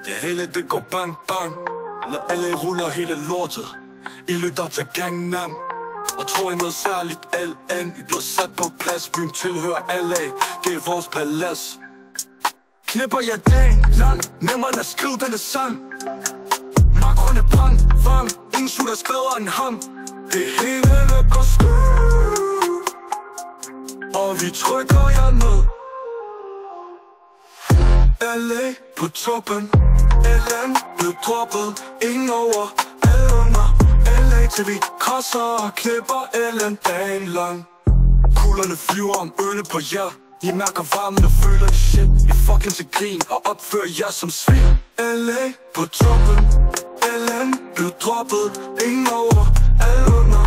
Det hele det går bang bang, når alle ruller hele lortet. I lytter til Gangnam og tror I noget særligt LN. I bliver sat på plads, byen tilhører LA. Det er vores palads. Knipper jeg dagen lang, nemmere at skrive denne sang. Makroen er brand, varm, ingen sutter skrevet end ham. Det hele går skud, og vi trykker jer ned. LA på toppen, LN blev droppet, ingen over, alle under. LA til vi krasser og knipper LN dagen lang. Kuglerne flyver om ørene på jer. I mærker varmen og føler det shit. I fucking til grin og opfører jer som svin. LA på toppen, LN blev droppet, ingen over, alle under.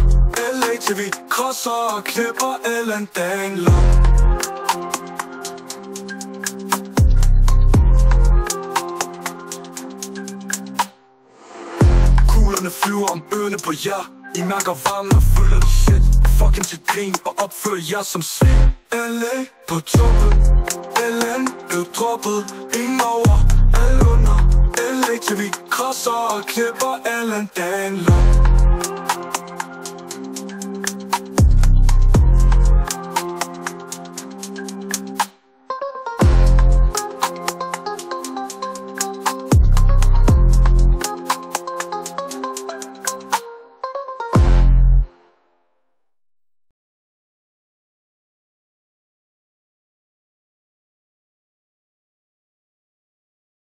LA til vi krasser og knipper LN dagen lang. Kuglerne flyver om ørene på jer. I mærker varmen og føler det shit. Fucking til grin og opfører jer som svin. LA på toppen, LN blev droppet, ingen over, alle under. LA til vi krasser og knipper LN dagen lang.